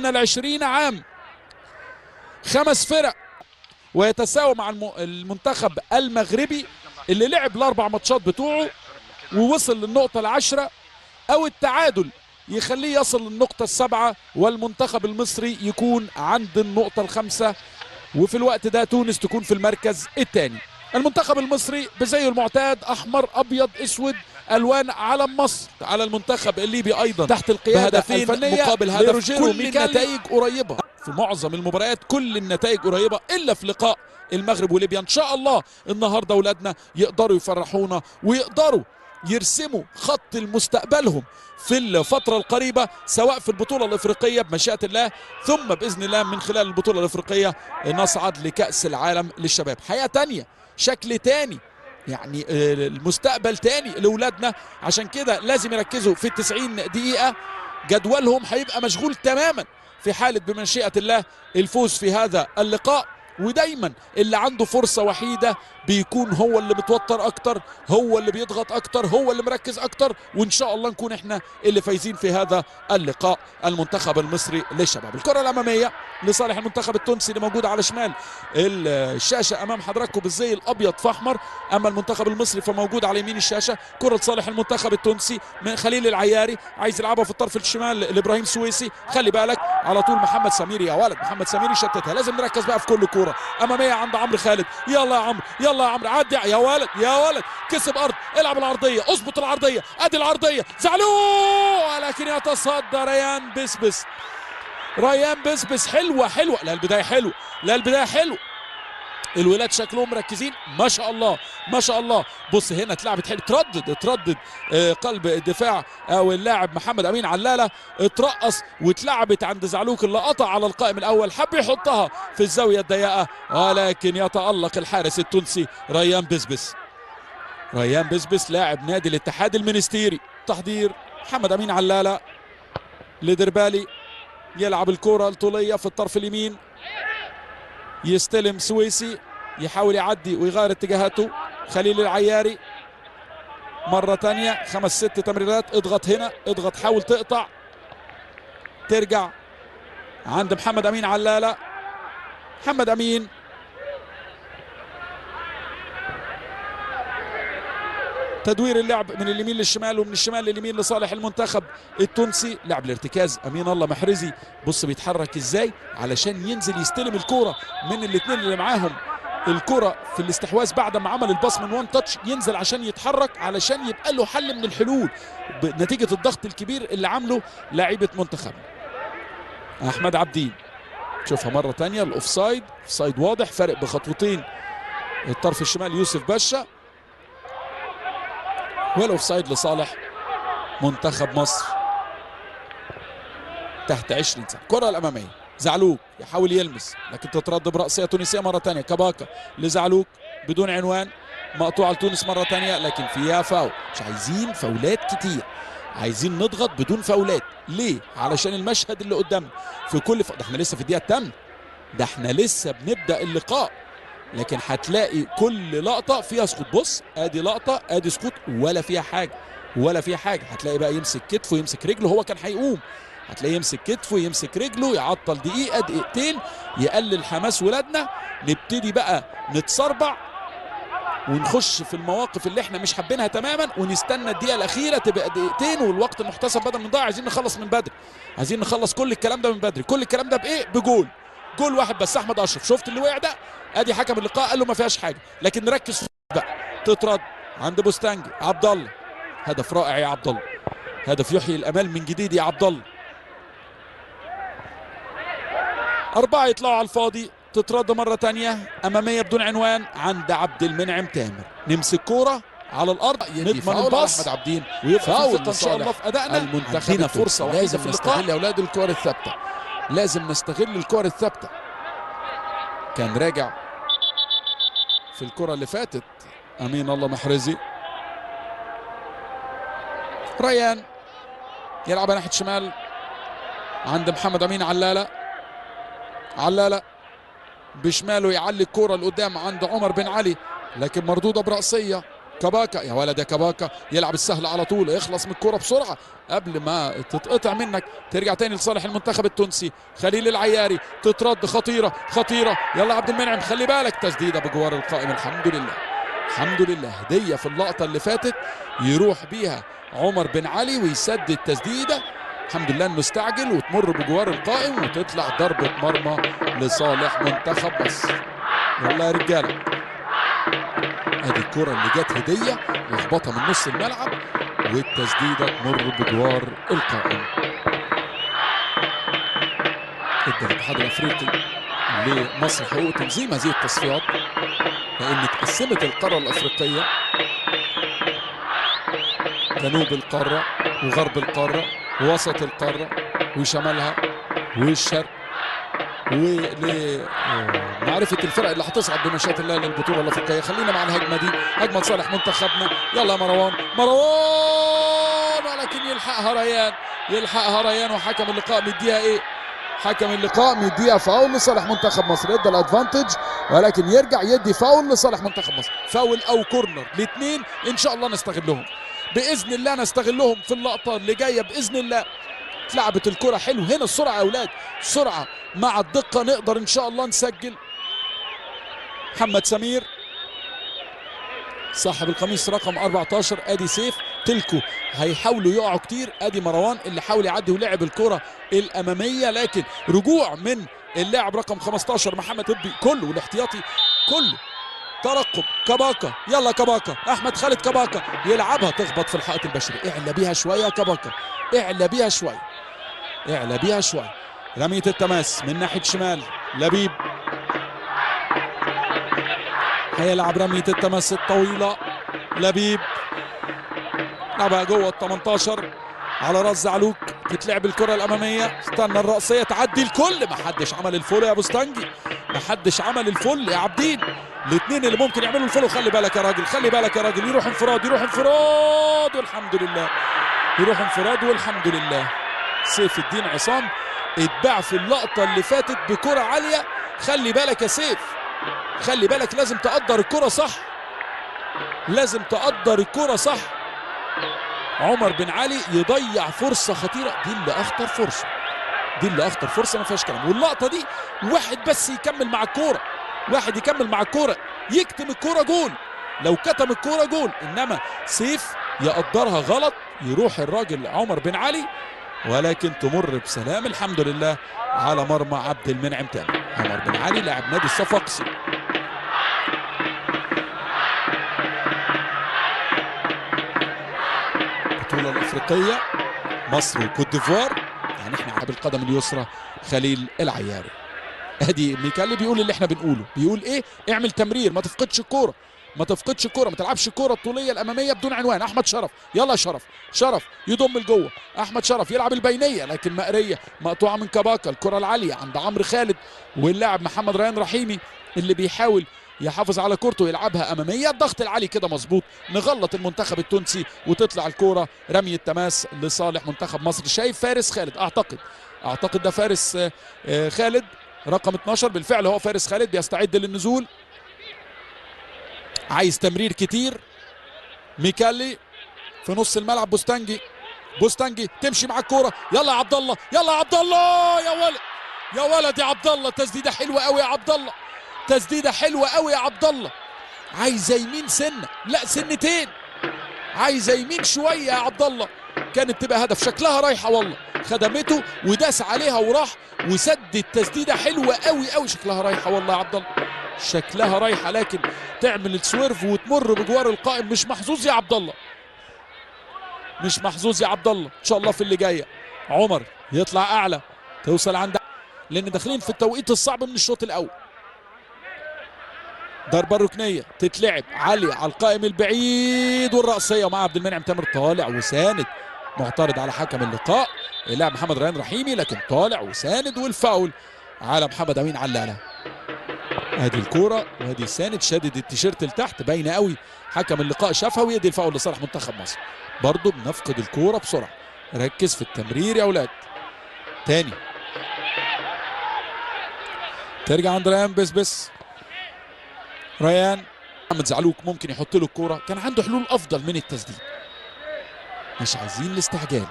دون 20 عام، 5 فرق، ويتساوى مع المنتخب المغربي اللي لعب ال4 ماتشات بتوعه ووصل للنقطة ال10، أو التعادل يخليه يصل للنقطة ال7 والمنتخب المصري يكون عند النقطة ال5، وفي الوقت ده تونس تكون في المركز الثاني. المنتخب المصري بزيه المعتاد أحمر أبيض أسود ألوان علم مصر، على المنتخب الليبي أيضا تحت القيادة الفنية مقابل هدف. كل النتائج قريبة في معظم المباريات، كل النتائج قريبة إلا في لقاء المغرب وليبيا. إن شاء الله النهاردة أولادنا يقدروا يفرحونا ويقدروا يرسموا خط لمستقبلهم في الفترة القريبة، سواء في البطولة الإفريقية بمشيئة الله، ثم بإذن الله من خلال البطولة الإفريقية نصعد لكأس العالم للشباب. حياة تانية، شكل تاني، يعني المستقبل تاني لأولادنا. عشان كده لازم يركزوا في 90 دقيقة، جدولهم هيبقى مشغول تماما في حالة بمشيئة الله الفوز في هذا اللقاء. ودايما اللي عنده فرصة وحيدة بيكون هو اللي متوتر اكتر، هو اللي بيضغط اكتر، هو اللي مركز اكتر، وان شاء الله نكون احنا اللي فايزين في هذا اللقاء. المنتخب المصري للشباب، الكرة الامامية لصالح المنتخب التونسي اللي موجود على شمال الشاشة امام حضراتكم بالزي الابيض فاحمر، اما المنتخب المصري فموجود على يمين الشاشة. كرة لصالح المنتخب التونسي من خليل العياري، عايز يلعبها في الطرف الشمال لابراهيم سويسي، خلي بالك على طول محمد سميري، يا ولد محمد سميري شتتها. لازم نركز بقى في كل كورة امامية عند عمرو خالد، يلا يا عمرو يلا يا عمرو عدي يا ولد يا ولد، كسب ارض، العب العرضيه، اظبط العرضيه، ادي العرضيه زعلوه، ولكن يتصدى ريان بسبس. ريان بسبس حلوه حلوه، لا البدايه حلوه، لا البدايه حلوه. الولاد شكلهم مركزين ما شاء الله ما شاء الله. بص هنا اتلعبت حلو، اتردد قلب الدفاع او اللاعب محمد امين علالة، اترقص واتلعبت عند زعلوك اللي قطع على القائم الاول، حب يحطها في الزاويه الضيقه، ولكن يتالق الحارس التونسي ريان بسبس. ريان بسبس لاعب نادي الاتحاد المنستيري. تحضير محمد امين علالة لدربالي، يلعب الكره الطوليه في الطرف اليمين، يستلم سويسي، يحاول يعدي ويغير اتجاهاته. خليل العياري مرة تانية، 5 6 تمريرات، اضغط هنا اضغط، حاول تقطع، ترجع عند محمد امين علالة. محمد امين تدوير اللعب من اليمين للشمال ومن الشمال لليمين لصالح المنتخب التونسي. لعب الارتكاز امين الله محرزي، بص بيتحرك ازاي علشان ينزل يستلم الكرة من الاثنين اللي معاهم الكرة في الاستحواذ بعد ما عمل الباص من 1 تاتش، ينزل عشان يتحرك علشان يبقى له حل من الحلول نتيجة الضغط الكبير اللي عامله لاعيبة منتخبنا. احمد عبدين شوفها مرة تانية، الاوفسايد، اوفسايد واضح، فرق بخطوتين الطرف الشمال يوسف باشا، والاوفسايد لصالح منتخب مصر تحت 20 سنة. الكرة الأمامية زعلوك يحاول يلمس لكن تترد برأسية تونسية مرة ثانية. كباكا لزعلوك بدون عنوان، مقطوعة لتونس مرة ثانية لكن فيها فاول. مش عايزين فاولات كتير، عايزين نضغط بدون فاولات. ليه؟ علشان المشهد اللي قدامنا في كل ده احنا لسه في الدقيقة الثامنة، ده احنا لسه بنبدأ اللقاء، لكن هتلاقي كل لقطة فيها سقوط. بص ادي لقطة ادي سقوط ولا فيها حاجة ولا فيها حاجة. هتلاقي بقى يمسك كتفه يمسك رجله، هو كان هيقوم، هتلاقيه يمسك كتفه يمسك رجله، يعطل دقيقة دقيقتين، يقلل حماس ولادنا. نبتدي بقى نتصربع ونخش في المواقف اللي احنا مش حابينها تماما، ونستنى الدقيقة الأخيرة تبقى دقيقتين والوقت المحتسب بدل من ضايع. عايزين نخلص من بدري، عايزين نخلص كل الكلام ده من بدري. كل الكلام ده بإيه؟ بجول، جول واحد بس. أحمد أشرف شفت اللي وقع ده؟ ادي حكم اللقاء قال له ما فيهاش حاجة، لكن نركز في بقى. تترد عند بوستانجي، عبد الله، هدف رائع يا عبد الله، هدف يحيي الأمال من جديد يا عبد الله. 4 يطلعوا على الفاضي، تترد مرة تانية أمامية بدون عنوان عند عبد المنعم تامر. نمسك كورة على الأرض، نضمن الباص أحمد عبدين، ويبقى إن شاء الله في أدائنا. المنتخب فرصة لازم نستغل يا أولاد الكور الثابتة، لازم نستغل الكور الثابتة. كان راجع في الكرة اللي فاتت أمين الله محرزي. ريان يلعب ناحية شمال عند محمد أمين علالة، علالة بشماله يعلي الكرة لقدام عند عمر بن علي، لكن مردودة برأسية كباكا يا ولد يا كباكا، يلعب السهل على طول، يخلص من الكرة بسرعة قبل ما تتقطع منك. ترجع تاني لصالح المنتخب التونسي. خليل العياري تترد، خطيرة خطيرة، يلا عبد المنعم خلي بالك، تسديدة بجوار القائم. الحمد لله الحمد لله، هدية في اللقطة اللي فاتت يروح بيها عمر بن علي ويسدد تسديدة، الحمد لله انه استعجل وتمر بجوار القائم وتطلع ضربة مرمى لصالح منتخب مصر. يلا يا رجالة، ادي الكرة اللي جت هدية يخبطها من نص الملعب والتسديدة تمر بجوار القائم. ادى الاتحاد الافريقي لمصر حقوق تنظيم هذه التصفيات، لان اتقسمت القارة الافريقية جنوب القارة وغرب القارة ووسط القارة وشمالها والشرق، ولمعرفة الفرق اللي هتصعد بمشيئة الله للبطولة الأفريقية. خلينا مع الهجمة دي، هجمة صالح منتخبنا. يلا يا مروان، مروان، ولكن يلحقها ريان، يلحقها ريان، وحكم اللقاء مديها ايه؟ حكم اللقاء مديها فاول لصالح منتخب مصر، ادى الادفانتج ولكن يرجع يدي فاول لصالح منتخب مصر. فاول او كورنر الاثنين ان شاء الله نستغلهم باذن الله، نستغلهم في اللقطة اللي جاية باذن الله. اتلعبت الكرة حلو هنا، السرعة يا اولاد، سرعة مع الدقة نقدر ان شاء الله نسجل. محمد سمير صاحب القميص رقم 14، ادي سيف تلكو هيحاولوا يقعوا كتير، ادي مروان اللي حاول يعدي ولعب الكرة الامامية، لكن رجوع من اللاعب رقم 15 محمد طبي كله والاحتياطي كله. ترقب كباكا، يلا كباكا، احمد خالد كباكا يلعبها تخبط في الحائط البشري. اعلى بيها شويه يا كباكا، اعلى بيها شويه، اعلى بيها شويه. رمية التماس من ناحيه شمال، لبيب هيلعب رمية التماس الطويله، لبيب لعبها جوه ال 18 على راس زعلوك، تتلعب الكره الاماميه، استنى الرأسيه تعدي الكل، ما حدش عمل الفول يا بوستانجي، ما حدش عمل الفول يا عابدين. الاثنين اللي ممكن يعملوا الفول، خلي بالك يا راجل، خلي بالك يا راجل، يروح انفراد، يروح انفراد والحمد لله، يروح انفراد والحمد لله. سيف الدين عصام اتباع في اللقطه اللي فاتت بكره عاليه، خلي بالك يا سيف، خلي بالك، لازم تقدر الكره صح، لازم تقدر الكره صح. عمر بن علي يضيع فرصه خطيره، دي اللي اخطر فرصه، دي اللي اخطر فرصه ما فيهاش كلام. واللقطه دي واحد بس يكمل مع الكوره، واحد يكمل مع الكوره يكتم الكوره جول، لو كتم الكوره جول، انما سيف يقدرها غلط، يروح الراجل عمر بن علي ولكن تمر بسلام الحمد لله على مرمى عبد المنعم تامر. عمر بن علي لاعب نادي الصفاقسي. البطوله الافريقيه مصر وكوت ديفوار، يعني احنا على القدم اليسرى خليل العياري. ادي ميكالي بيقول اللي احنا بنقوله، بيقول ايه؟ اعمل تمرير، ما تفقدش الكوره، ما تفقدش الكوره، ما تلعبش الكوره الطوليه الاماميه بدون عنوان. احمد شرف، يلا يا شرف، شرف يضم لجوه، احمد شرف يلعب البينيه لكن مقريه مقطوعه من كباكا. الكره العاليه عند عمرو خالد واللاعب محمد ريان رحيمي اللي بيحاول يحافظ على كورته يلعبها اماميه. الضغط العالي كده مظبوط، نغلط المنتخب التونسي وتطلع الكوره رميه تماس لصالح منتخب مصر. شايف فارس خالد، اعتقد ده فارس خالد رقم 12، بالفعل هو فارس خالد بيستعد للنزول، عايز تمرير كتير. ميكالي في نص الملعب، بوستانجي تمشي مع الكوره، يلا يا عبد الله، يلا يا عبد الله، يا ولد يا ولد يا عبد الله، تسديده حلوه قوي يا عبد الله، تسديده حلوه قوي يا عبد الله، عايزه يمين سنه، لا سنتين، عايزه يمين شويه يا عبد الله، كانت تبقى هدف، شكلها رايحه والله، خدمته وداس عليها وراح وسدد تسديده حلوه قوي قوي، شكلها رايحه والله يا عبد الله، شكلها رايحه، لكن تعمل السويرف وتمر بجوار القائم. مش محظوظ يا عبد الله، مش محظوظ يا عبد الله، ان شاء الله في اللي جايه عمر يطلع اعلى، توصل عند، لان داخلين في التوقيت الصعب من الشوط الاول. ضربه ركنيه تتلعب عاليه على القائم البعيد والرأسيه مع عبد المنعم تامر، طالع وساند، معترض على حكم اللقاء اللاعب محمد ريان رحيمي، لكن طالع وساند، والفاول على محمد امين علالة. ادي الكوره وادي الساند، شادد التيشيرت لتحت، باينه قوي، حكم اللقاء شافها ويدي الفاول لصالح منتخب مصر. برضه بنفقد الكوره بسرعه، ركز في التمرير يا اولاد. تاني ترجع عند ريان بس ريان محمد زعلوك ممكن يحط له الكوره، كان عنده حلول افضل من التسديد. مش عايزين الاستعجال.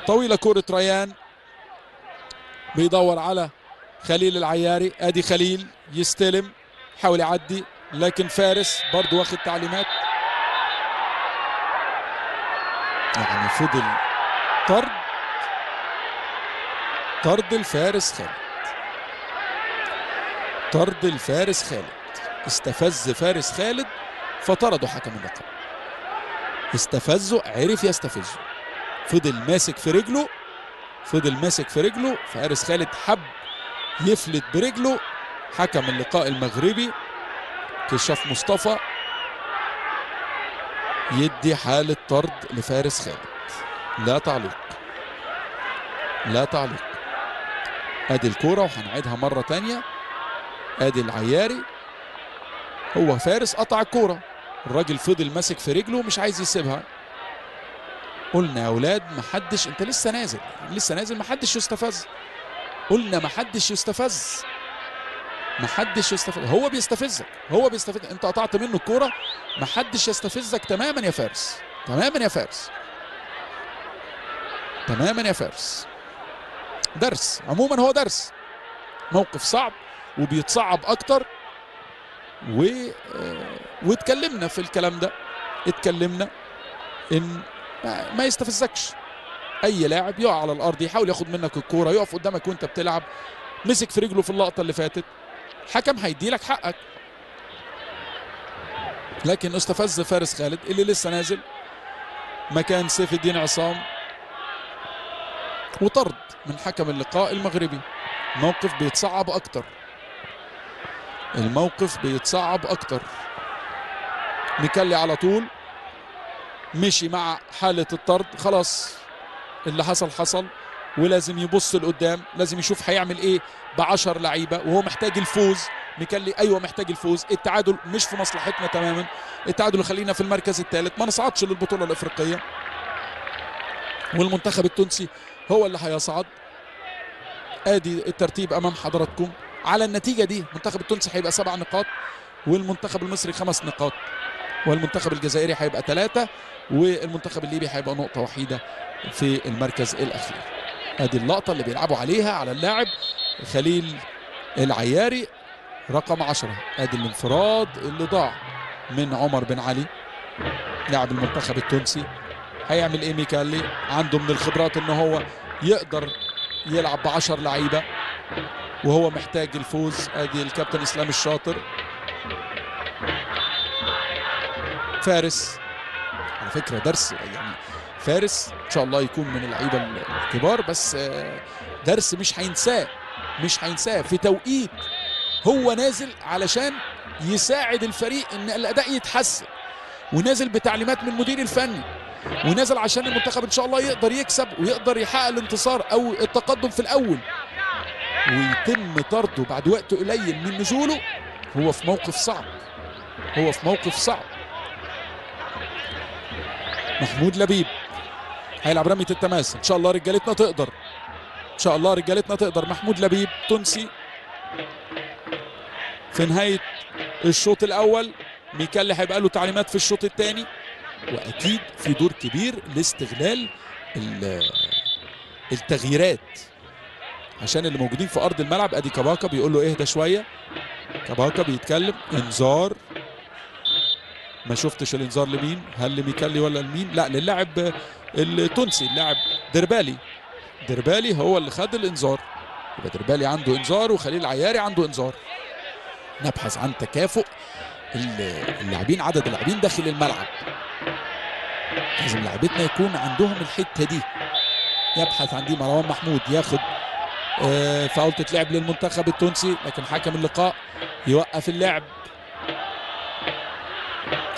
طويله كوره ريان، بيدور على خليل العياري. ادي خليل يستلم، حاول يعدي لكن فارس برضو واخد تعليمات، يعني فضل طرد الفارس خالد. طرد الفارس خالد، استفز فارس خالد فطرده حكم اللقاء. استفزه، عرف يستفزه، فضل ماسك في رجله. فارس خالد حب يفلت برجله. حكم اللقاء المغربي كشاف مصطفى يدي حالة طرد لفارس خالد. لا تعليق. ادي الكورة وهنعيدها مرة تانية. ادي العياري، هو فارس قطع الكورة، الراجل فضل ماسك في رجله مش عايز يسيبها. قلنا يا اولاد محدش، انت لسه نازل محدش يستفز. قلنا محدش يستفز. هو بيستفزك، انت قطعت منه الكورة، محدش يستفزك تماما يا فارس. درس، عموما هو درس. موقف صعب وبيتصعب اكتر، واتكلمنا في الكلام ده، اتكلمنا ان ما يستفزكش. اي لاعب يقع على الارض يحاول ياخد منك الكوره، يقف قدامك وانت بتلعب، مسك في رجله في اللقطه اللي فاتت، حكم هيدي لك حقك. لكن استفز فارس خالد اللي لسه نازل مكان سيف الدين عصام، وطرد من حكم اللقاء المغربي. الموقف بيتصعب اكتر. ميكالي على طول مشي مع حالة الطرد، خلاص اللي حصل ولازم يبص لقدام، لازم يشوف هيعمل ايه ب10 لعيبة، وهو محتاج الفوز. ميكالي ايوه محتاج الفوز، التعادل مش في مصلحتنا تماما، التعادل يخلينا في المركز الثالث، ما نصعدش للبطولة الافريقية، والمنتخب التونسي هو اللي هيصعد. ادي الترتيب امام حضراتكم على النتيجة دي. المنتخب التونسي هيبقى 7 نقاط، والمنتخب المصري 5 نقاط، والمنتخب الجزائري هيبقى 3، والمنتخب الليبي هيبقى نقطة وحيدة في المركز الأخير. ادي اللقطة اللي بيلعبوا عليها على اللاعب خليل العياري رقم 10. ادي الانفراد اللي ضاع من عمر بن علي لاعب المنتخب التونسي. هيعمل ايه ميكالي؟ عنده من الخبرات ان هو يقدر يلعب ب10 لعيبة، وهو محتاج الفوز. ادي الكابتن اسلام الشاطر. فارس على فكرة درس، يعني فارس ان شاء الله يكون من اللعيبة الكبار، بس درس مش هينساه في توقيت هو نازل علشان يساعد الفريق ان الاداء يتحسن، ونازل بتعليمات من المدير الفني، ونازل عشان المنتخب ان شاء الله يقدر يكسب ويقدر يحقق الانتصار او التقدم في الاول، ويتم طرده بعد وقت قليل من نزوله. هو في موقف صعب. محمود لبيب هيلعب رمية التماس. ان شاء الله رجالتنا تقدر. محمود لبيب تونسي في نهاية الشوط الاول. ميكالي هيبقى له تعليمات في الشوط الثاني، واكيد في دور كبير لاستغلال التغييرات عشان اللي موجودين في ارض الملعب. ادي كاباكا بيقول له اهدى شويه، كاباكا بيتكلم. انذار، ما شفتش الانذار لمين، هل لميكالي ولا لمين؟ لا للاعب التونسي، اللاعب دربالي هو اللي خد الانذار. يبقى دربالي عنده انذار وخليل العياري عنده انذار. نبحث عن تكافؤ اللاعبين، عدد اللاعبين داخل الملعب، لازم لاعبتنا يكون عندهم الحته دي. يبحث عن دي مروان محمود، ياخد فاول تتلعب للمنتخب التونسي، لكن حكم اللقاء يوقف اللعب.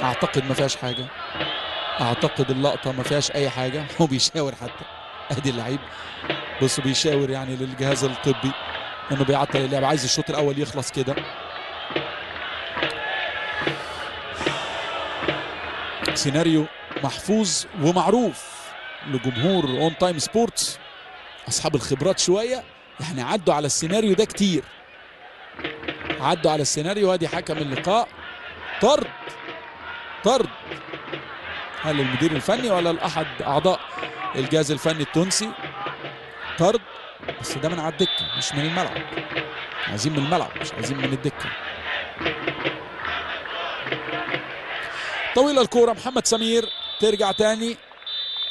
اعتقد ما فيهاش حاجه، اعتقد اللقطه ما فيهاش اي حاجه. هو بيشاور حتى، ادي اللعيب بصوا بيشاور يعني للجهاز الطبي انه بيعطل اللعب، عايز الشوط الاول يخلص كده. سيناريو محفوظ ومعروف لجمهور اون تايم سبورتس، اصحاب الخبرات شويه يعني عدوا على السيناريو ده كتير، عدوا على السيناريو. وادي حكم اللقاء. طرد. هل المدير الفني ولا الأحد أعضاء الجهاز الفني التونسي؟ طرد، بس ده من على الدكة مش من الملعب. عايزين من الملعب مش عايزين من الدكة. طويلة الكورة، محمد سمير ترجع تاني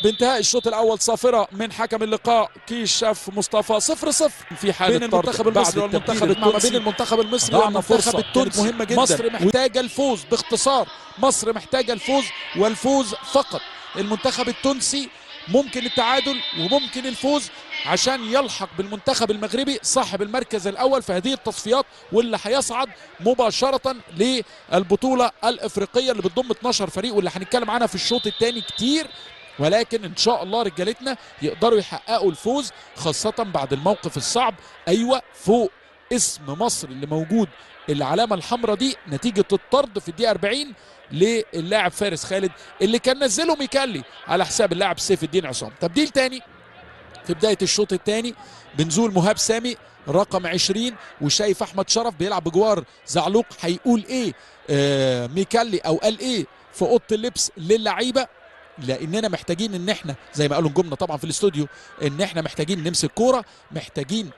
بانتهاء الشوط الاول صافره من حكم اللقاء كيشاف مصطفى. 0-0 في حاله بين المنتخب المصري والمنتخب التونسي. ما بين المنتخب المصري والمنتخب التونسي مهمه جدا. مصر محتاجه الفوز باختصار، مصر محتاجه الفوز والفوز فقط. المنتخب التونسي ممكن التعادل وممكن الفوز عشان يلحق بالمنتخب المغربي صاحب المركز الاول في هذه التصفيات، واللي هيصعد مباشره للبطوله الافريقيه اللي بتضم 12 فريق، واللي هنتكلم عنها في الشوط الثاني كتير. ولكن ان شاء الله رجالتنا يقدروا يحققوا الفوز، خاصة بعد الموقف الصعب. ايوه، فوق اسم مصر اللي موجود العلامة الحمراء دي نتيجة الطرد في الدقيقة 40 للاعب فارس خالد اللي كان نزله ميكالي على حساب اللاعب سيف الدين عصام. تبديل تاني في بداية الشوط الثاني بنزول مهاب سامي رقم 20، وشايف احمد شرف بيلعب بجوار زعلوق. هيقول ايه ميكالي او قال ايه في اوضه اللبس للعيبه؟ لاننا محتاجين ان احنا زي ما قالوا نجومنا طبعا في الاستوديو ان احنا محتاجين نمسك كوره، محتاجين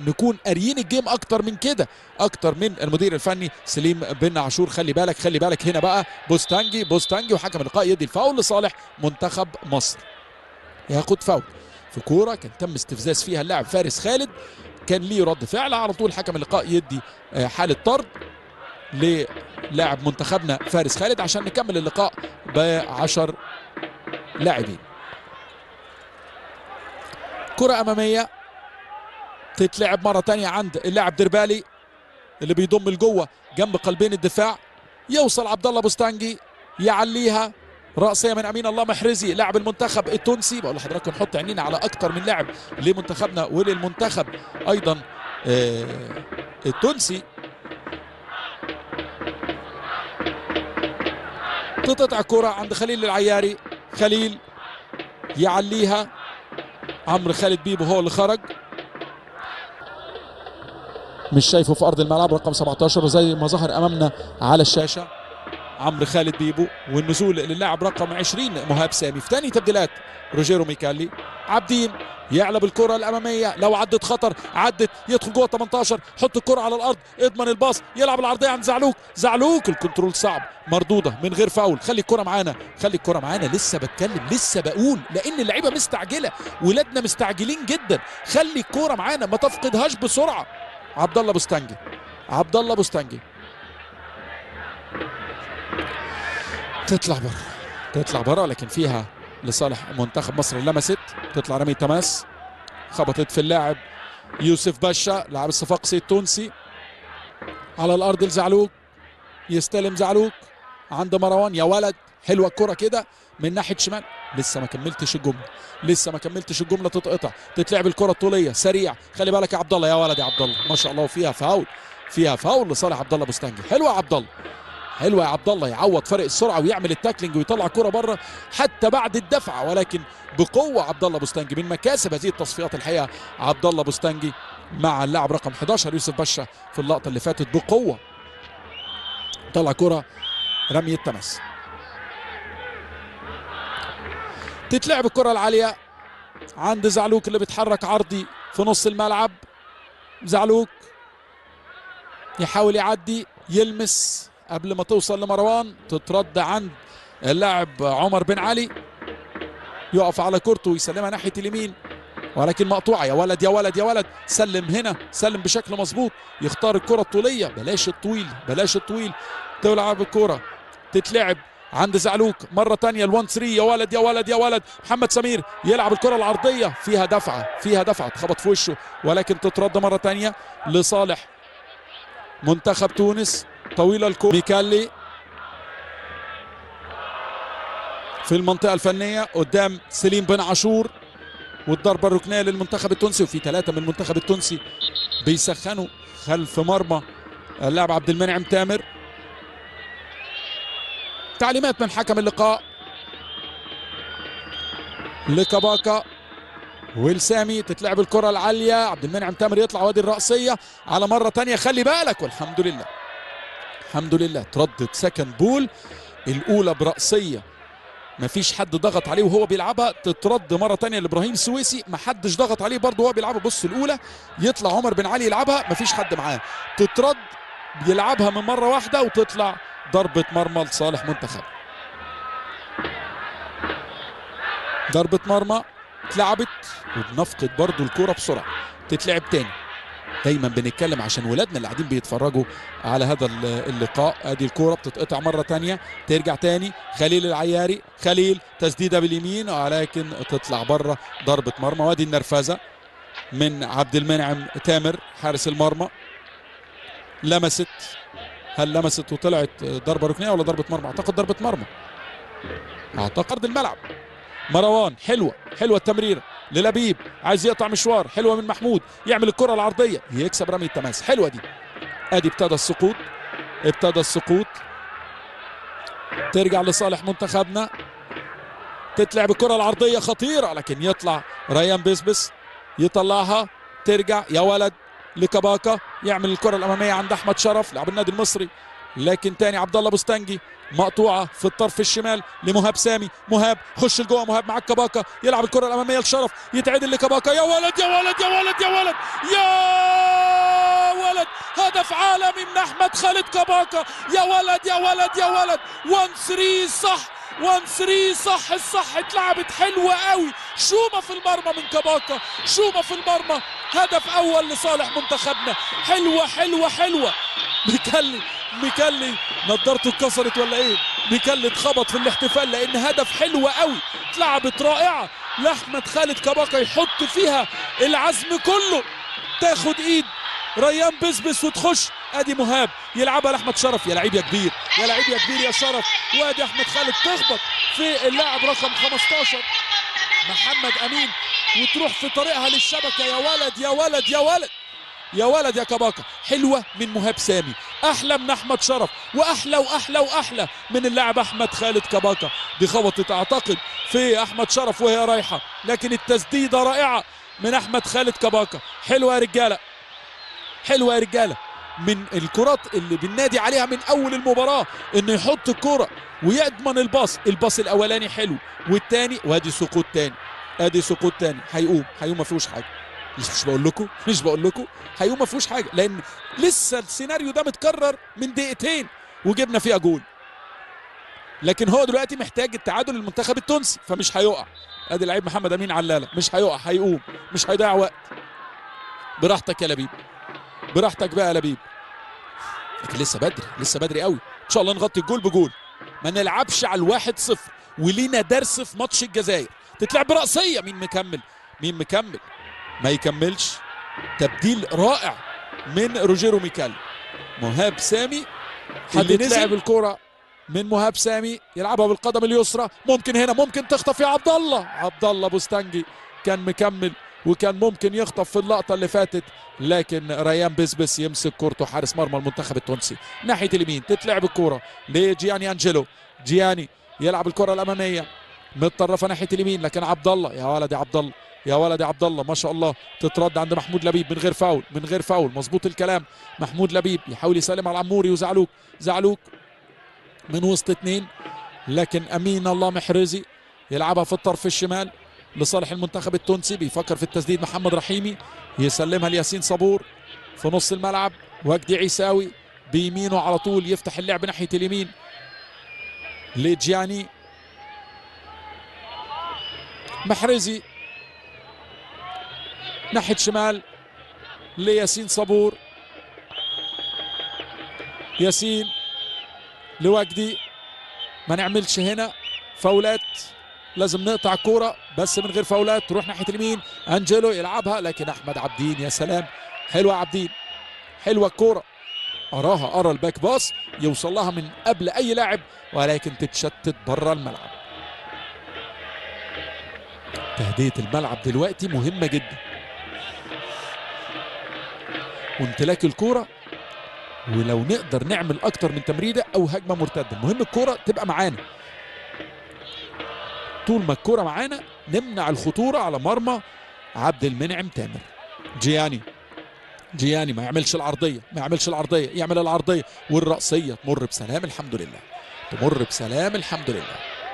نكون قاريين الجيم اكتر من كده، اكتر من المدير الفني سليم بن عاشور. خلي بالك هنا بقى بوستانجي وحكم اللقاء يدي الفاول لصالح منتخب مصر. ياخد فاول في كوره كان تم استفزاز فيها اللاعب فارس خالد، كان ليه رد فعل على طول. حكم اللقاء يدي حاله طرد للاعب منتخبنا فارس خالد عشان نكمل اللقاء ب10 لاعبين. كرة أمامية تتلعب مرة تانية عند اللاعب دربالي اللي بيضم لجوه جنب قلبين الدفاع. يوصل عبد الله بوستانجي يعليها رأسية من أمين الله محرزي لاعب المنتخب التونسي. بقول لحضراتكم نحط عينينا على أكتر من لاعب لمنتخبنا وللمنتخب أيضا التونسي. تقطع كرة عند خليل العياري، خليل يعليها، عمرو خالد بيبو هو اللي خرج، مش شايفه في ارض الملعب رقم 17 زي ما ظهر امامنا على الشاشه عمرو خالد بيبو، والنزول للاعب رقم 20 مهاب سامي. في ثاني تبديلات روجيرو ميكالي. عابدين يعلب الكره الاماميه، لو عدت خطر، عدت يدخل جوه 18، حط الكره على الارض، اضمن الباص، يلعب العرضيه عند زعلوك الكنترول صعب، مردوده من غير فاول. خلي الكره معانا لسه بتكلم لسه بقول لان اللعيبه مستعجله، ولادنا مستعجلين جدا. خلي الكره معانا ما تفقدهاش بسرعه. عبد الله بوستانجي تطلع بره لكن فيها لصالح منتخب مصر. لمست تطلع رمي تماس، خبطت في اللاعب يوسف باشا لاعب الصفاقسي التونسي على الارض. لزعلوك، يستلم زعلوك عند مروان. يا ولد حلوه الكره كده من ناحيه شمال. لسه ما كملتش الجمله تتقطع، تتلعب الكره الطوليه سريع. خلي بالك يا عبد الله، يا ولد يا عبد الله ما شاء الله. فيها فاول لصالح عبد الله بوستانجي. حلوه يا عبد الله يعوض فرق السرعه ويعمل التاكلينج ويطلع كرة بره حتى بعد الدفعه، ولكن بقوه. عبد الله بوستانجي من مكاسب هذه التصفيات الحقيقه. عبد الله بوستانجي مع اللاعب رقم 11 يوسف باشا في اللقطه اللي فاتت بقوه طلع كرة رمي التماس. تتلعب الكرة العاليه عند زعلوك اللي بيتحرك عرضي في نص الملعب. زعلوك يحاول يعدي، يلمس قبل ما توصل لمروان، تترد عند اللاعب عمر بن علي، يقف على كورته ويسلمها ناحيه اليمين ولكن مقطوعه. يا ولد سلم هنا، سلم بشكل مظبوط، يختار الكره الطوليه، بلاش الطويل. تلعب الكره تتلعب عند زعلوك مره ثانيه ال1 3. يا ولد محمد سمير يلعب الكره العرضيه، فيها دفعه تخبط في وشه ولكن تترد مره ثانيه لصالح منتخب تونس. طويله الكره، ميكالي في المنطقه الفنيه قدام سليم بن عاشور، والضربه الركنيه للمنتخب التونسي. وفي 3 من المنتخب التونسي بيسخنوا خلف مرمى اللاعب عبد المنعم تامر. تعليمات من حكم اللقاء لكباكا والسامي تتلعب الكرة العالية، عبد المنعم تامر يطلع وادي الرأسية على مرة تانية، خلي بالك، والحمد لله الحمد لله تردد سكند بول الأولى برأسية، مفيش حد ضغط عليه وهو بيلعبها، تترد مرة تانية لإبراهيم السويسي، محدش ضغط عليه برضه وهو بيلعبها. بص الأولى يطلع عمر بن علي يلعبها مفيش حد معاه، تترد يلعبها من مرة واحدة وتطلع ضربة مرمى لصالح منتخب. ضربة مرمى اتلعبت وبنفقد برضو الكرة بسرعة، تتلعب تاني. دايما بنتكلم عشان ولادنا اللي قاعدين بيتفرجوا على هذا اللقاء. ادي الكرة بتتقطع مرة تانية، ترجع تاني خليل العياري، خليل تسديدة باليمين ولكن تطلع بره، ضربة مرمى. وادي النرفزة من عبد المنعم تامر حارس المرمى، لمست، هل لمست وطلعت ضربة ركنية ولا ضربة مرمى؟ اعتقد ضربة مرمى، اعتقد الملعب. مروان حلوه التمريره للبيب، عايز يقطع مشوار، حلوه من محمود، يعمل الكره العرضيه يكسب رمي التماس، حلوه دي. ادي ابتدى السقوط، ترجع لصالح منتخبنا، تتلعب الكره العرضيه خطيره لكن يطلع ريان بسبس يطلعها، ترجع يا ولد لكباكا، يعمل الكره الاماميه عند احمد شرف لاعب النادي المصري، لكن تاني عبد الله بوستنجي مقطوعه في الطرف الشمال لمهاب سامي، مهاب خش لجوه، مهاب مع كباكا يلعب الكره الاماميه لشرف، يتعدل لكباكا، يا ولد يا ولد يا ولد يا ولد يا ولد، هدف عالمي من احمد خالد كباكا، يا ولد يا ولد يا ولد، 1-3 صح، 1-3 صح، الصح اتلعبت حلوه قوي، شومه في المرمى من كباكا، شومه في المرمى، هدف اول لصالح منتخبنا، حلوه. ميكالي نضارته اتكسرت ولا ايه؟ ميكالي اتخبط في الاحتفال لان هدف حلوه قوي، اتلعبت رائعه لاحمد خالد كباكا، يحط فيها العزم كله، تاخد ايد ريان بسبس وتخش. ادي مهاب يلعبها لاحمد شرف، يا لعيب يا كبير، يا لعيب يا كبير يا شرف، وادي احمد خالد تخبط في اللاعب رقم 15 محمد امين وتروح في طريقها للشبكه، يا ولد يا ولد يا ولد يا ولد يا كباكا، حلوه من مهاب سامي، احلى من احمد شرف، واحلى من اللاعب احمد خالد كباكا. دي خبطت اعتقد في احمد شرف وهي رايحه، لكن التسديده رائعه من احمد خالد كباكا، حلوه يا رجاله، من الكرات اللي بننادي عليها من اول المباراه، انه يحط الكره ويضمن الباص الاولاني حلو، والثاني وادي سقوط تاني، هيقوم ما فيهوش حاجه، مش بقول لكم هيقوم ما فيهوش حاجه، لان لسه السيناريو ده متكرر من دقيقتين وجبنا فيها جول، لكن هو دلوقتي محتاج التعادل المنتخب التونسي، فمش هيقع. ادي لعيب محمد امين علاله، مش هيقع، هيقوم، مش هيضيع وقت. براحتك يا لبيب، براحتك بقى يا لبيب، لكن لسه بدري قوي، ان شاء الله نغطي الجول بجول، ما نلعبش على 1-0، ولينا درس في ماتش الجزائر. تتلعب برأسية، مين مكمل ما يكملش. تبديل رائع من روجيرو ميكال، مهاب سامي اللي تلعب الكرة من مهاب سامي، يلعبها بالقدم اليسرى، ممكن تخطف يا عبد الله بوستنجي كان مكمل وكان ممكن يخطف في اللقطة اللي فاتت، لكن ريان بسبس يمسك كورته، حارس مرمى المنتخب التونسي. ناحية اليمين تتلعب الكرة لجياني أنجيلو، جياني يلعب الكرة الأمامية متطرفة ناحية اليمين، لكن عبد الله، يا ولد يا عبد الله ما شاء الله، تترد عند محمود لبيب من غير فاول، مظبوط الكلام. محمود لبيب يحاول يسلم على العموري وزعلوك من وسط اتنين، لكن امين الله محرزي يلعبها في الطرف الشمال لصالح المنتخب التونسي، بيفكر في التسديد محمد رحيمي، يسلمها لياسين صبور في نص الملعب، وجدي عيساوي بيمينه على طول يفتح اللعب ناحية اليمين لجياني، محرزي ناحية شمال لياسين صبور، ياسين لوجدي، ما نعملش هنا فاولات، لازم نقطع كورة بس من غير فاولات، تروح ناحية اليمين، أنجيلو يلعبها لكن أحمد عبدين، يا سلام، حلوة عبدين، حلوة الكورة، أرى الباك باص يوصل لها من قبل أي لاعب ولكن تتشتت بره الملعب. تهدئة الملعب دلوقتي مهمة جدا، وامتلاك الكورة، ولو نقدر نعمل اكتر من تمريرة او هجمة مرتدة، المهم الكورة تبقى معانا، طول ما الكورة معانا نمنع الخطورة على مرمى عبد المنعم تامر. جياني ما يعملش العرضيه، يعمل العرضيه والرأسيه تمر بسلام الحمد لله.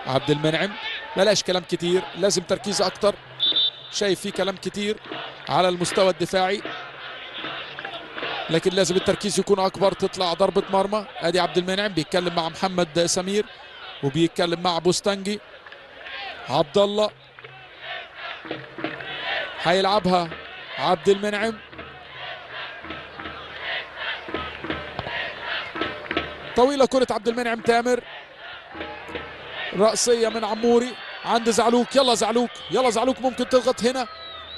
عبد المنعم بلاش كلام كتير، لازم تركيز اكتر. شايف فيه كلام كتير على المستوى الدفاعي، لكن لازم التركيز يكون اكبر. تطلع ضربة مرمى. ادي عبد المنعم بيتكلم مع محمد سمير وبيتكلم مع بوستنجي. عبد الله هيلعبها. عبد المنعم طويلة كرة عبد المنعم تامر، رأسية من عموري عند زعلوك. يلا زعلوك ممكن تضغط هنا،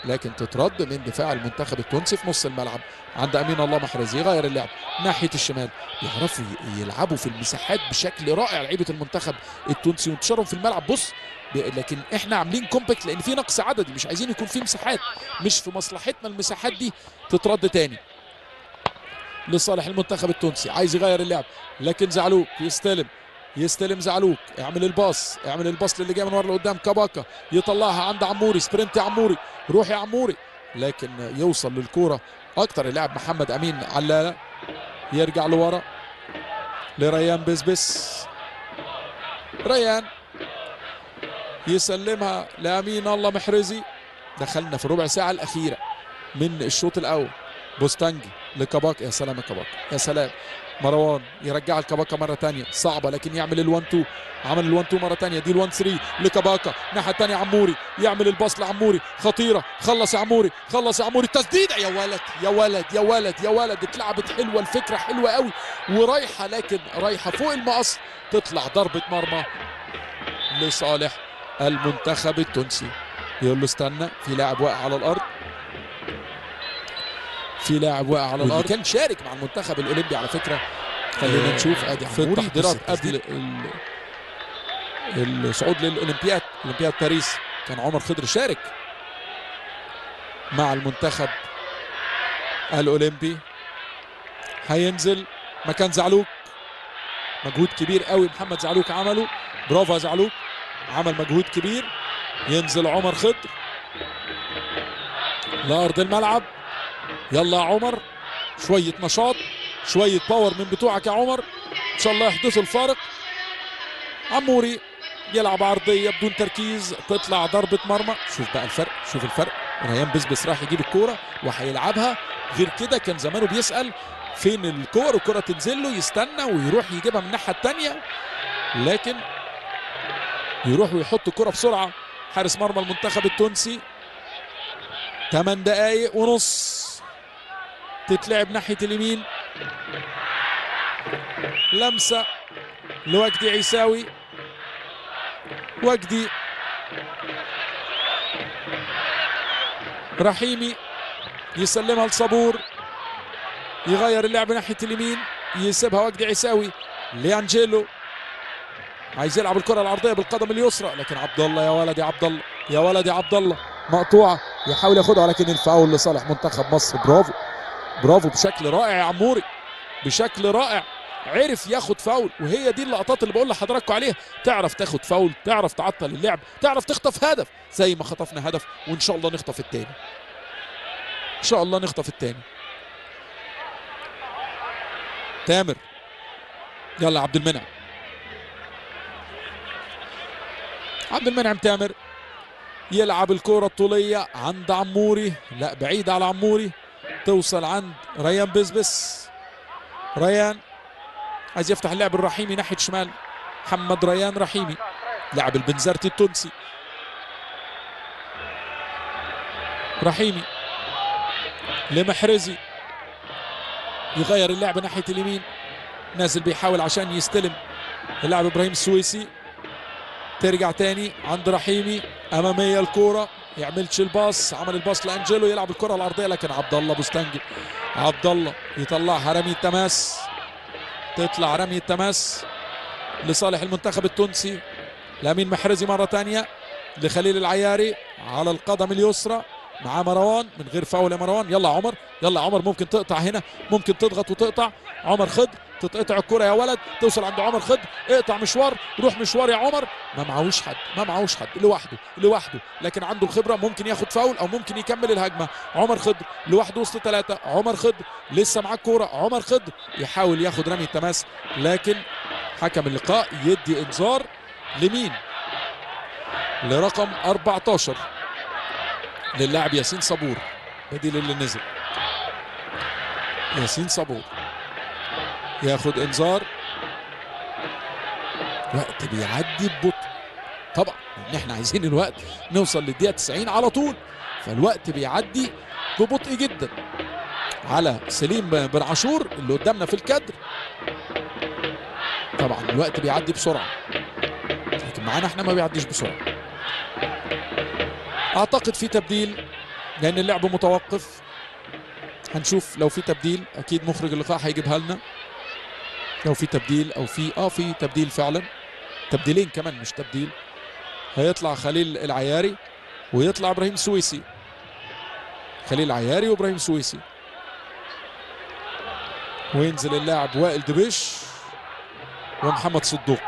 لكن تترد من دفاع المنتخب التونسي في نص الملعب عند امين الله محرزي. يغير اللعب ناحيه الشمال. يعرفوا يلعبوا في المساحات بشكل رائع لعيبه المنتخب التونسي وانتشارهم في الملعب. بص لكن احنا عاملين كومباكت لان في نقص عددي، مش عايزين يكون في مساحات، مش في مصلحتنا المساحات دي تترد تاني لصالح المنتخب التونسي. عايز يغير اللعب، لكن زعلوك يستلم زعلوك. اعمل الباص للي جاي من ورا لقدام. كباكا يطلعها عند عموري. سبرنت يا عموري، روح يا عموري، لكن يوصل للكوره اكتر اللاعب محمد امين علالة. يرجع لورا لريان بسبس. ريان يسلمها لامين الله محرزي. دخلنا في الربع ساعه الاخيره من الشوط الاول. بوستنجي لكباكا. يا سلام يا كباكا، يا سلام. مروان يرجع الكباكا مره ثانيه صعبه، لكن يعمل ال1-2. عمل ال1-2 مره ثانيه. دي ال1-3 لكباكا. الناحيه الثانيه عموري يعمل الباص لعموري. خطيره. خلص يا عموري. التسديده. يا ولد اتلعبت حلوه. الفكره حلوه قوي ورايحه، لكن رايحه فوق المقص. تطلع ضربه مرمى لصالح المنتخب التونسي. يقول له استنى، في لاعب واقع على الارض. واللي كان شارك مع المنتخب الاولمبي على فكره. خلينا نشوف ادي في التحضيرات قبل الصعود للاولمبياد، اولمبياد باريس. كان عمر خضر شارك مع المنتخب الاولمبي. هينزل مكان زعلوك. مجهود كبير قوي محمد زعلوك عمله. برافو زعلوك، عمل مجهود كبير. ينزل عمر خضر لارض الملعب. يلا يا عمر، شوية نشاط، شوية باور من بتوعك يا عمر، ان شاء الله يحدثوا الفارق. عموري يلعب عرضية بدون تركيز، تطلع ضربة مرمى. شوف بقى الفرق. ريان بسبس راح يجيب الكورة وهيلعبها. غير كده كان زمانه بيسأل فين الكور، والكرة تنزل له يستنى ويروح يجيبها من الناحية التانية، لكن يروح ويحط الكرة بسرعة. حارس مرمى المنتخب التونسي. 8 دقايق ونص تتلعب ناحية اليمين. لمسة لوجدي عيساوي. وجدي رحيمي يسلمها لصبور. يغير اللعب ناحية اليمين، يسيبها وجدي عيساوي لانجيلو. عايز يلعب الكرة العرضية بالقدم اليسرى، لكن عبد الله يا ولد عبد الله مقطوعة. يحاول ياخدها، لكن الفاول لصالح منتخب مصر. برافو بشكل رائع يا عموري، بشكل رائع. عرف ياخد فاول، وهي دي اللقطات اللي بقول لحضراتكم عليها. تعرف تاخد فاول، تعرف تعطل اللعب، تعرف تخطف هدف زي ما خطفنا هدف، وان شاء الله نخطف التاني. تامر. يلا عبد المنعم تامر يلعب الكرة الطولية عند عموري. لا، بعيد على عموري. توصل عند ريان بسبس. ريان عايز يفتح اللعب الرحيمي ناحية شمال. محمد ريان رحيمي لاعب البنزرتي التونسي. رحيمي لمحرزي. يغير اللعب ناحية اليمين. نازل بيحاول عشان يستلم اللاعب ابراهيم السويسي. ترجع تاني عند رحيمي. امامية الكورة، يعملش الباص. عمل الباص لانجيلو، يلعب الكرة العرضية، لكن عبد الله بوستنجي. عبد الله يطلعها رمي التماس. تطلع رمي التماس لصالح المنتخب التونسي. لامين محرزي مرة تانية لخليل العياري على القدم اليسرى مع مروان من غير فاول. يا مروان، يلا عمر، ممكن تقطع هنا، ممكن تضغط وتقطع. عمر خضر تتقطع الكرة يا ولد، توصل عند عمر خضر، اقطع مشوار، روح مشوار يا عمر. ما معهوش حد، ما معهوش حد، لوحده لكن عنده الخبرة، ممكن ياخد فاول او ممكن يكمل الهجمة. عمر خضر لوحده وسط 3، عمر خضر لسه معاه الكرة، عمر خضر يحاول ياخد رمي التماس لكن حكم اللقاء يدي انذار لمين؟ لرقم 14 للاعب ياسين صبور، بديل اللي نزل. ياسين صبور ياخد انذار. وقت بيعدي ببطء طبعا، ان احنا عايزين الوقت نوصل للدقيقة 90 على طول، فالوقت بيعدي ببطء جدا على سليم بن عاشور اللي قدامنا في الكادر. طبعا الوقت بيعدي بسرعة لكن معانا احنا ما بيعديش بسرعة. اعتقد في تبديل لان اللعب متوقف. هنشوف لو في تبديل، اكيد مخرج اللقاء هيجيبها لنا لو في تبديل او في تبديل فعلا، تبديلين كمان مش تبديل. هيطلع خليل العياري ويطلع ابراهيم سويسي، خليل العياري وابراهيم سويسي، وينزل اللاعب وائل دبيش ومحمد صدوق.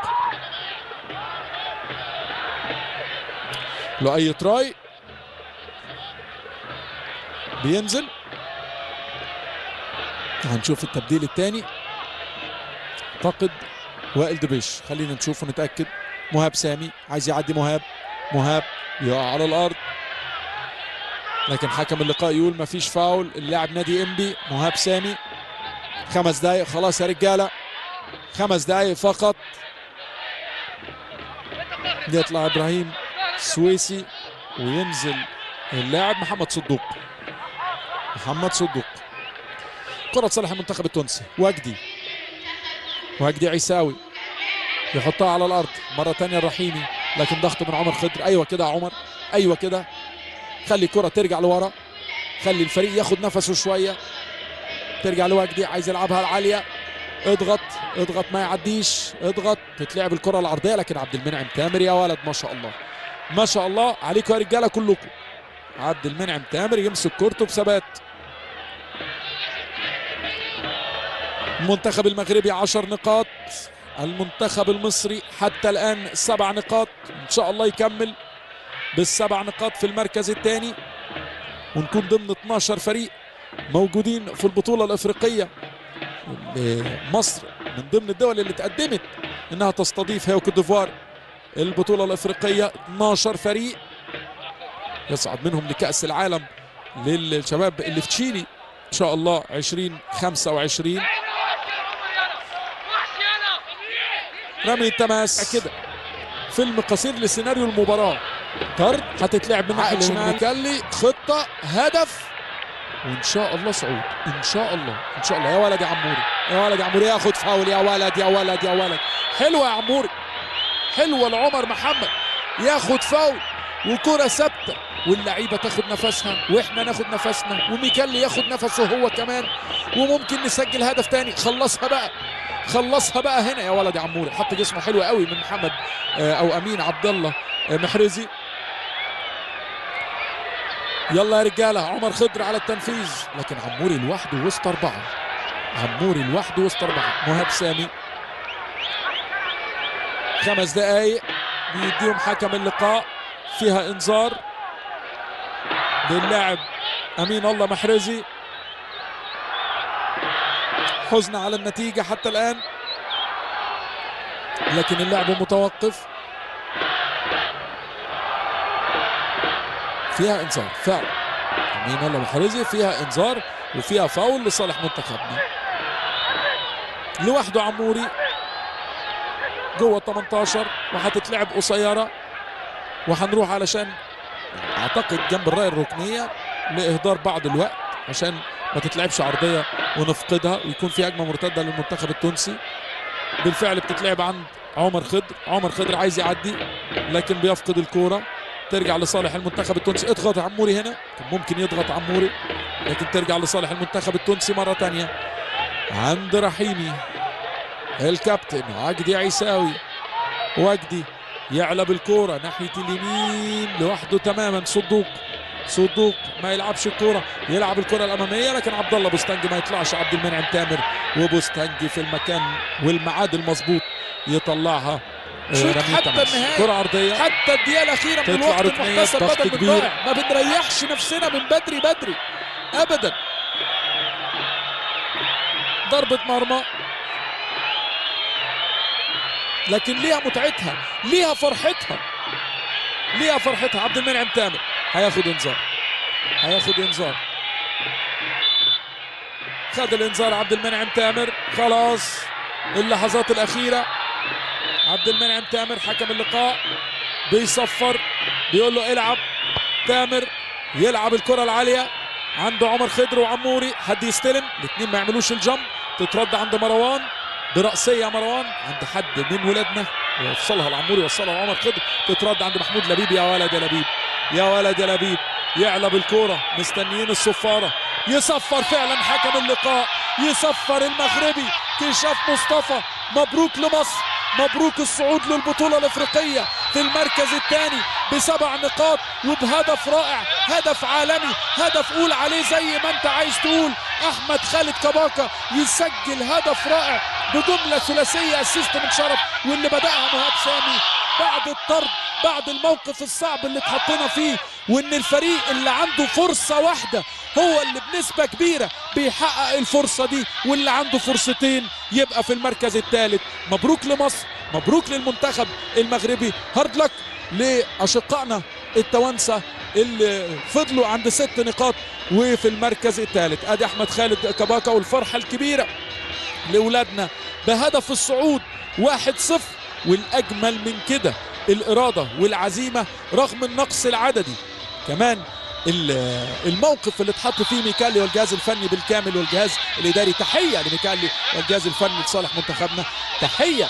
لؤي تراي بينزل. هنشوف التبديل الثاني، اعتقد وائل دبيش، خلينا نشوف ونتاكد. مهاب سامي عايز يعدي، مهاب يقع على الارض لكن حكم اللقاء يقول مفيش فاول. اللاعب نادي انبي مهاب سامي. 5 دقايق خلاص يا رجاله، 5 دقايق فقط. يطلع ابراهيم سويسي وينزل اللاعب محمد صدوق. كرة صالح المنتخب التونسي. وجدي عيساوي يحطها على الارض مرة تانية الرحيمي لكن ضغط من عمر خضر. ايوه كده يا عمر، ايوه كده، خلي الكرة ترجع لورا، خلي الفريق ياخد نفسه شوية. ترجع لوجدي، عايز يلعبها العالية، اضغط ما يعديش، اضغط، تتلعب الكرة العرضية لكن عبد المنعم تامر يا ولد ما شاء الله عليكم يا رجالة كلكم. عبد المنعم تامر يمسك كورته بثبات. المنتخب المغربي 10 نقاط، المنتخب المصري حتى الآن 7 نقاط، إن شاء الله يكمل بال7 نقاط في المركز الثاني ونكون ضمن 12 فريق موجودين في البطولة الإفريقية. مصر من ضمن الدول اللي تقدمت إنها تستضيف هي وكوت ديفوار البطولة الإفريقية. 12 فريق يصعد منهم لكأس العالم للشباب اللي في تشيلي إن شاء الله 2025. رمي التماس كده فيلم قصير لسيناريو المباراة. طرد هتتلعب من ناحية الشمال، كالي خطة هدف وإن شاء الله صعود، إن شاء الله يا ولد يا عموري، ياخد فاول يا ولد. حلوة يا عموري، حلوة لعمر محمد، ياخد فاول وكرة ثابتة واللعيبة تاخد نفسها واحنا ناخد نفسنا وميكالي ياخد نفسه هو كمان وممكن نسجل هدف تاني. خلصها بقى هنا يا ولد يا عموري. حط جسمه حلو قوي من محمد او امين عبد الله محرزي. يلا يا رجاله، عمر خضر على التنفيذ لكن عموري لوحده وسط 4. مهاب سامي 5 دقايق بيديهم حكم اللقاء، فيها انذار للاعب امين الله محرزي. حزن على النتيجة حتى الآن لكن اللعب متوقف. فيها انذار فعلا، امين الله محرزي فيها انذار وفيها فاول لصالح منتخبنا. لوحده عموري جوه 18 وهتتلعب قصيرة وهنروح علشان اعتقد جنب الراية الركنية لاهدار بعض الوقت عشان ما تتلعبش عرضية ونفقدها ويكون في هجمة مرتدة للمنتخب التونسي. بالفعل بتتلعب عند عمر خضر عايز يعدي لكن بيفقد الكورة، ترجع لصالح المنتخب التونسي. اضغط عموري هنا، كان ممكن يضغط عموري لكن ترجع لصالح المنتخب التونسي مرة تانية عند رحيمي الكابتن وجدي عيساوي. وجدي يعلى بالكورة ناحية اليمين لوحده تماما. صدوق ما يلعبش الكرة، يلعب الكرة الأمامية، لكن عبد الله بوستنجي ما يطلعش. عبد المنعم تامر وبوستنجي في المكان والميعاد المظبوط يطلعها. حتى النهاية كرة عرضية، حتى الدقيقة الأخيرة من الوقت المحتسب بدل من ضايع. ما بنريحش نفسنا من بدري أبدا. ضربة مرمى لكن ليها متعتها، ليها فرحتها. عبد المنعم تامر هياخد انذار، خد الانذار عبد المنعم تامر. خلاص اللحظات الأخيرة، عبد المنعم تامر حكم اللقاء بيصفر، بيقول له العب. تامر يلعب الكرة العالية، عنده عمر خضر وعموري، حد يستلم، الاثنين ما يعملوش الجمب، تترد عند مروان برأسية. مروان عند حد من ولادنا، يوصلها لعموري، يوصلها لعمر خضر، تترد عند محمود لبيب. يا ولد يا لبيب، يعلى بالكرة، مستنيين الصفارة. يصفر فعلا حكم اللقاء، يصفر المغربي كشاف مصطفى. مبروك لمصر، مبروك الصعود للبطولة الافريقية في المركز الثاني ب7 نقاط وبهدف رائع، هدف عالمي، هدف قول عليه زي ما انت عايز تقول. احمد خالد كباكا يسجل هدف رائع بجملة ثلاثية اسيست من شرف، واللي بدأها مهاب سامي بعد الطرد، بعد الموقف الصعب اللي اتحطينا فيه، وان الفريق اللي عنده فرصة واحدة هو اللي بنسبة كبيرة بيحقق الفرصة دي، واللي عنده فرصتين يبقى في المركز الثالث. مبروك لمصر، مبروك للمنتخب المغربي. هارد لك لأشقائنا التوانسة اللي فضلوا عند 6 نقاط وفي المركز الثالث. ادي احمد خالد كباكا والفرحة الكبيرة لأولادنا بهدف الصعود 1-0. والأجمل من كده الإرادة والعزيمة رغم النقص العددي. كمان الموقف اللي اتحط فيه ميكالي والجهاز الفني بالكامل والجهاز الإداري. تحية لميكالي والجهاز الفني لصالح منتخبنا، تحية.